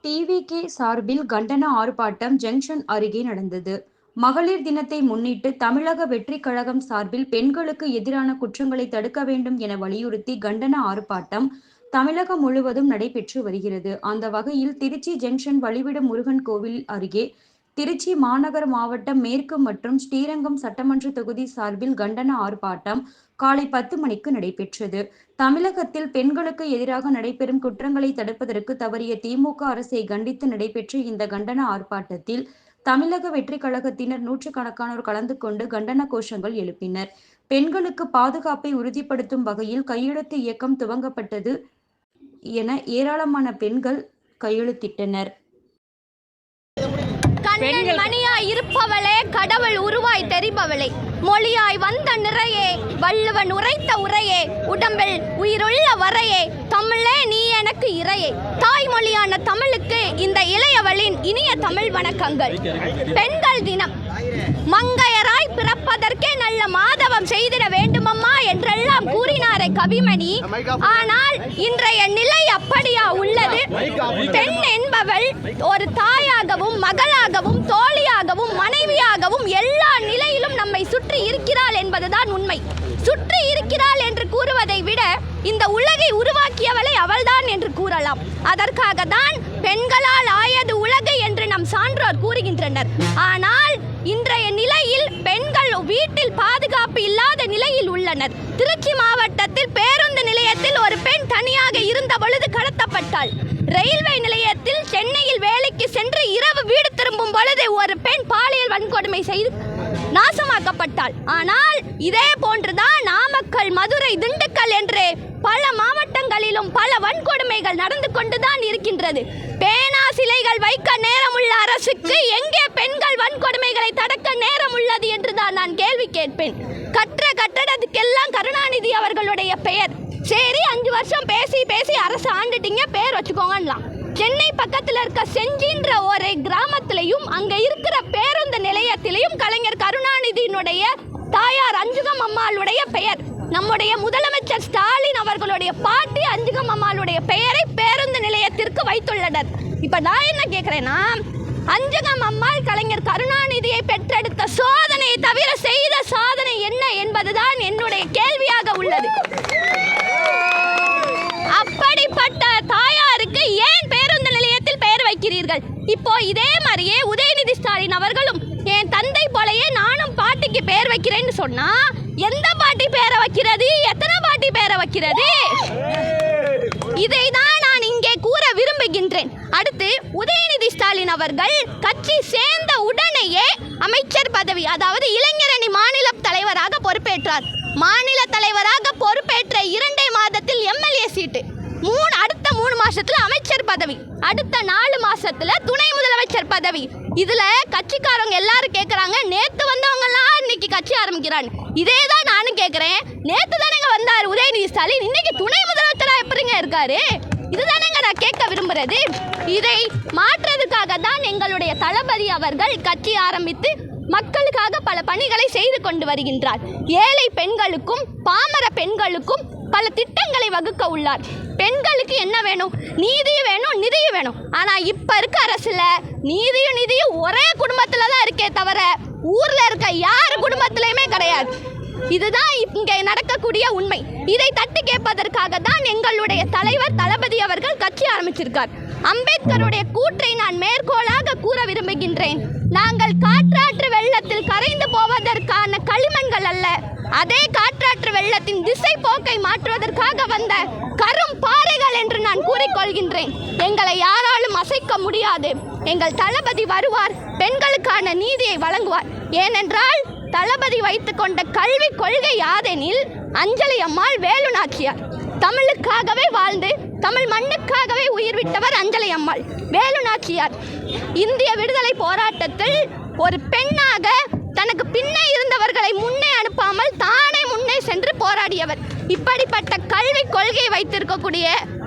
TVK சார்பில் கண்டன ஆர்ப்பாட்டம் ஜங்ஷன் அருகே நடந்தது. மகளிர் தினத்தை முன்னிட்டு தமிழக வெற்றிக் கழகம் சார்பில் பெண்களுக்கு எதிரான குற்றங்களை தடுக்க வேண்டும் என வலியுறுத்தி கண்டன ஆர்ப்பாட்டம் தமிழகம் முழுவதும் நடைபெற்று வருகிறது. அந்த வகையில் திருச்சி ஜங்ஷன் வழிவிட முருகன் கோவில் அருகே திருச்சி மாநகர மாவட்டம் மேற்கு மற்றும் ஸ்ரீரங்கம் சட்டமன்ற தொகுதி சார்பில் கண்டன ஆர்ப்பாட்டம் காலை 10 மணிக்கு நடைபெற்றது. தமிழகத்தில் பெண்களுக்கு எதிராக நடைபெறும் குற்றங்களை தடுப்பதற்கு தவறிய திமுக அரசை கண்டித்து நடைபெற்ற இந்த கண்டன ஆர்ப்பாட்டத்தில் தமிழக வெற்றிக் கழகத்தினர் நூற்றுக்கணக்கானோர் கலந்து கொண்டு கண்டன கோஷங்கள் எழுப்பினர். பெண்களுக்கு பாதுகாப்பை உறுதிப்படுத்தும் வகையில் கையெழுத்து இயக்கம் துவங்கப்பட்டது என ஏராளமான பெண்கள் கையெழுத்திட்டனர். கண்ணன் மணியாய் இருப்பவளே, கடவுள் உருவாய் தெரிபவளே, மொழியாய் வந்த நிறையே, வள்ளுவன் உரைத்த உரையே, உடம்பில் உயிருள்ள வரையே, தமிழே நீ எனக்கு இறையே. தாய்மொழியான தமிழுக்கு இந்த இளையவளின் இனிய தமிழ் வணக்கங்கள். பெண்கள் தினம். மங்கையராய் பிறப்பதற்கே நல்ல மாதவம் செய்திட வேண்டுமம்மா என்றெல்லாம் கூறினாரே கவிமணி. ஆனால் இன்றைய நிலை அப்படியா உள்ளது? பெண் என்பவள் ஒரு தாயாகவும் மகளாகவும் தோழியாகவும் மனைவியாகவும் எல்லா நிலையிலும் நம்மை சுற்றி இருக்கிறாள் என்பதுதான் உண்மை. சுற்றி இருக்கிறாள் என்று கூறுவதை விட இந்த உலகை உருவாக்கியவளை அவள்தான் என்று கூறலாம். அதற்காக தான் பெண்களால் ஆயது உலகு என்று நம் சான்றோர் கூறுகின்றனர். ஆனால் இன்றைய நிலையில் பெண்கள் வீட்டில் பாதுகாப்பு இல்லாத நிலையில் உள்ளனர். திருச்சி மாவட்டத்தில் பேருந்து நிலையத்தில் ஒரு பெண் தனியாக இருந்த பொழுது கடத்தப்பட்டாள். ரயில்வே நிலையத்தில் சென்னையில் வேலைக்கு சென்று இரவு வீடு திரும்பும் பொழுது ஒரு பெண் பாலியல் வன்கொடுமை செய்து நாசமாக்கப்பட்டாள். ஆனால் இதே போன்றுதான் நாமக்கல், மதுரை, திண்டுக்கல் என்று பல மாவட்டங்களிலும் பல வன்கொடுமைகள் நடந்து கொண்டுதான் இருக்கின்றது. பேனா சிலைகள் வைக்க நேரமுள்ள அரசுக்கு எங்கே பெண்கள் வன்கொடுமைகளை தடுக்க நேரம் உள்ளது என்றுதான் நான் கேள்வி கேட்பேன். கற்ற கட்டடத்துக்கெல்லாம் கருணாநிதி அவர்களுடைய பெயர். சரி, 5 வருஷம் பேசி பேசி அரசு ஆண்டுட்டீங்க, பேர் வச்சுக்கோங்கலாம். சென்னை பக்கத்தில் இருக்க செஞ்சின்ற ஒரு கிராமத்திலையும் அங்க இருக்கிற பேருந்து நிலையத்திலையும் கலைஞர் கருணாநிதியினுடைய தாயார் அஞ்சுகம் அம்மாளுடைய பெயர். நம்முடைய முதலமைச்சர் ஸ்டாலின் அவர்களுடைய பாட்டி அஞ்சுகம் அம்மாளுடைய பெயரை பேருந்து நிலையத்திற்கு வைத்துள்ளனர். இப்ப நான் என்ன கேட்கிறேன்னா, அஞ்சுகம் அம்மாள் கலைஞர் கருணாநிதியை பெற்றெடுத்த சோதனையை தவிர செய்த சாதனை என்ன என்பதுதான் என்னுடைய கேள்வியாக உள்ளது. அப்படிப்பட்ட தாயாருக்கு ஏன் பேருந்து நிலையத்தில் பெயர் வைக்கிறீர்கள்? இப்போ இதே மாதிரியே உதயநிதி ஸ்டாலின் அவர்களும் என் தந்தை போலயே நானும் பாட்டிக்கு பெயர் வைக்கிறேன்னு சொன்னா எந்த பாட்டி பேரை வைக்கிறது? எத்தனை பாட்டி பேரை வைக்கிறது? இதை தான் நான் இங்கே கூற விரும்புகின்றேன். அடுத்து உதயநிதி ஸ்டாலின் அவர்கள் கட்சி சேர்ந்த உடனேயே அமைச்சர் பதவி, அதாவது இளைஞரணி மாநில தலைவராக பொறுப்பேற்றார். மாநில தலைவராக பொறுப்பேற்ற 2 மாதத்தில் எம்எல்ஏ சீட்டு, அடுத்த 3 மாசத்துல அமைச்சர் பதவி, அடுத்த 4 மாசத்துல துணை முதலமைச்சர் பதவி. இதுல கட்சிக்காரங்க எல்லாரும் கேட்கறாங்க, நேத்து வந்தவங்க எல்லாம் இன்னைக்கு கட்சி ஆரம்பிக்கிறாங்க. இதே தான் நானும் கேட்கிறேன். நேத்து தானேங்க வந்தாரு உதயநிதி ஸ்டாலின், இன்னைக்கு துணை முதலமைச்சரா எப்படிங்க இருக்காரு? இதுதானேங்க நான் கேட்க விரும்புறது. இதை மாற்றுறதுக்காக தான் எங்களுடைய தளபதி அவர்கள் கட்சி ஆரம்பித்து மக்களுக்காக பல பணிகளை செய்து கொண்டு வருகின்றார். ஏழை பெண்களுக்கும் பாமர பெண்களுக்கும் பல திட்டங்களை வகுக்க உள்ளார். பெண்களுக்கு என்ன வேணும்? நீதியும் வேணும், நிதியும் வேணும். ஆனா இப்ப இருக்க அரசுல நீதியும் ஒரே குடும்பத்துல தான் இருக்கே தவிர ஊர்ல இருக்க யார் குடும்பத்திலயுமே கிடையாது. இதுதான் இங்கே நடக்கக்கூடிய உண்மை. இதை தட்டி கேட்பதற்காக தான் எங்களுடைய தலைவர் தளபதி அவர்கள் கட்சி ஆரம்பிச்சிருக்கார். அம்பேத்கருடைய கூற்றை நான் மேற்கோளாக கூற விரும்புகின்றேன். நாங்கள் காற்றாற்று வெள்ளத்தில் கரைந்து போவதற்கான களிமண்கள் அல்ல, அதே காற்றாற்று வெள்ளத்தின் திசை போக்கை மாற்றுவதற்காக வந்த கரும் பாறைகள் என்று நான் கூறிக்கொள்கின்றேன். எங்களை யாராலும் அசைக்க முடியாது. எங்கள் தளபதி வருவார், பெண்களுக்கான நீதியை வழங்குவார். ஏனென்றால் தளபதி வைத்துக் கொண்ட கல்வி கொள்கை யாதெனில் அஞ்சலி அம்மாள், வேலு நாச்சியார். தமிழுக்காகவே வாழ்ந்து தமிழ் மண்ணுக்காகவே உயிர் விட்டவர் அஞ்சலி அம்மாள், வேலு நாச்சியார். இந்திய விடுதலை போராட்டத்தில் ஒரு பெண்ணாக தனக்கு பின்னே இருந்தவர்களை முன்னே அனுப்பாமல் தானே முன்னே சென்று போராடியவர். இப்படிப்பட்ட கல்வி கொள்கையை வைத்திருக்கக்கூடிய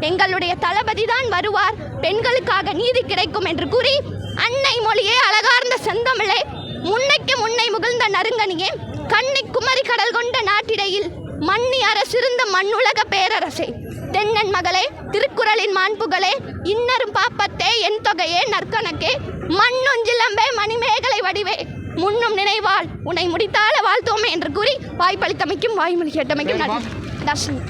எங்களுடைய தளபதி தான் வருவார், பெண்களுக்காக நீதி கிடைக்கும் என்று கூறி, அன்னை மொழியே அழகார்ந்த செந்தமிழே, முன்னைக்கு முன்னை முகிழ்ந்த நறுங்கனியே, கண்ணி குமரி கடல் கொண்ட நாட்டிடையில் மன்னி அரசிருந்த மண்ணுலக பேரரசே, தென்னன் மகளே, திருக்குறளின் மாண்புகளே, இன்னரும் பாப்பத்தே, என் தொகையே, நற்கணக்கே, மண்ணுஞ்சிலம்பே, மணிமேகலை வடிவே, முன்னும் நினைவாள் உன்னை முடித்தால வாழ்த்தோமே என்று கூறி வாய்ப்பளித்தமைக்கும் வாய்மொழி கேட்டமைக்கும் நன்றி. தர்ஷினி.